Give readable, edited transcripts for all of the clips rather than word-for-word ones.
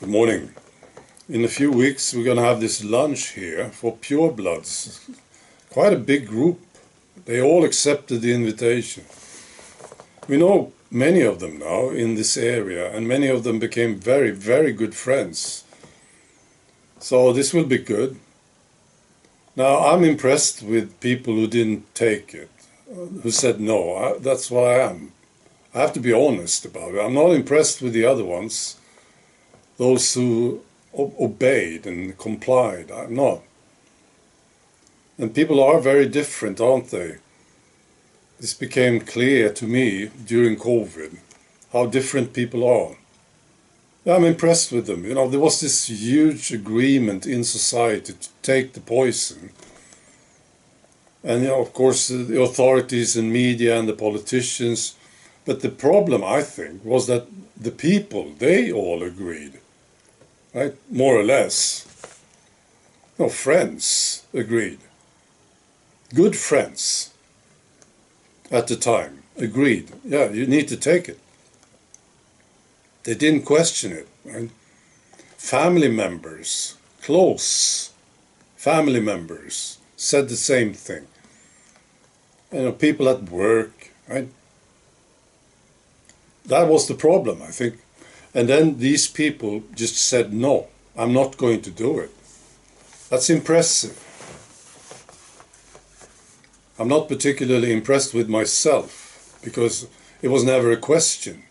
Good morning. In a few weeks we're going to have this lunch here for purebloods. Quite a big group. They all accepted the invitation. We know many of them now in this area, and many of them became very, very good friends. So this will be good. Now I'm impressed with people who didn't take it, who said no. That's what I am. I have to be honest about it. I'm not impressed with the other ones. Those who obeyed and complied, I'm not. And people are very different, aren't they? This became clear to me during COVID, how different people are. I'm impressed with them. You know, there was this huge agreement in society to take the poison. And, you know, of course, the authorities and media and the politicians. But the problem, I think, was that the people, they all agreed. Right? More or less. No, friends agreed. Good friends at the time agreed. Yeah, you need to take it. They didn't question it. Right? Family members, close family members, said the same thing. You know, people at work, right? That was the problem, I think. And then these people just said, no, I'm not going to do it. That's impressive. I'm not particularly impressed with myself because it was never a question.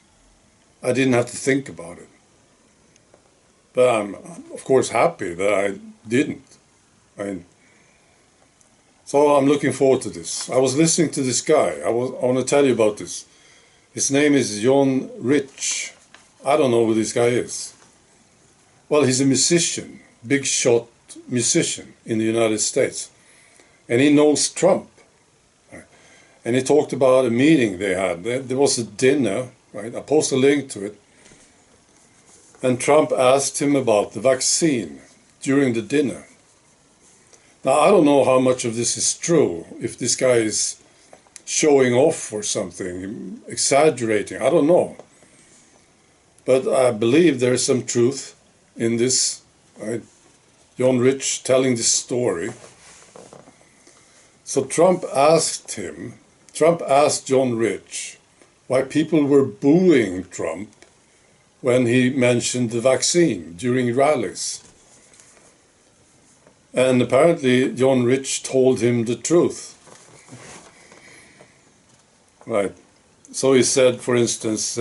I didn't have to think about it. But I'm, of course, happy that I didn't. So I'm looking forward to this. I was listening to this guy. I want to tell you about this. His name is John Rich. I don't know who this guy is. Well, he's a musician, big shot musician in the United States. And he knows Trump. Right? And he talked about a meeting they had. There was a dinner, right? I post a link to it. And Trump asked him about the vaccine during the dinner. Now, I don't know how much of this is true, if this guy is showing off or something, exaggerating, I don't know. But I believe there is some truth in this, right? John Rich telling this story. So Trump asked John Rich why people were booing Trump when he mentioned the vaccine during rallies. And apparently John Rich told him the truth. Right. So he said, for instance,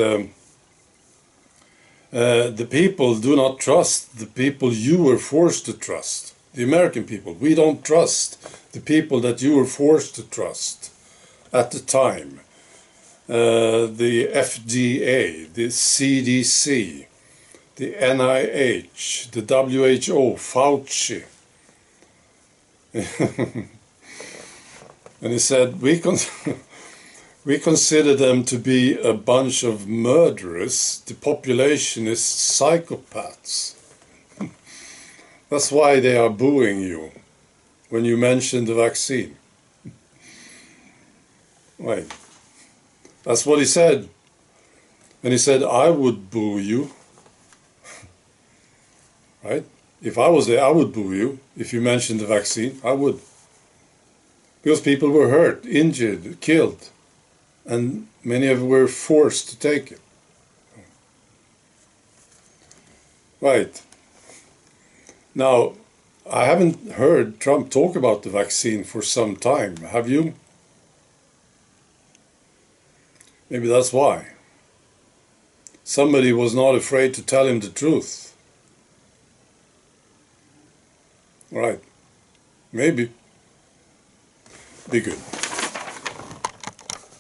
the people do not trust the people you were forced to trust. The American people. We don't trust the people that you were forced to trust at the time. The FDA, the CDC, the NIH, the WHO, Fauci. And he said, we consider them to be a bunch of murderers. The population is psychopaths. That's why they are booing you when you mention the vaccine. Right. That's what he said. And he said, I would boo you. Right? If I was there, I would boo you. If you mentioned the vaccine, I would. Because people were hurt, injured, killed. And many of them were forced to take it. Right. Now, I haven't heard Trump talk about the vaccine for some time. Have you? Maybe that's why. Somebody was not afraid to tell him the truth. Right. Maybe. Be good.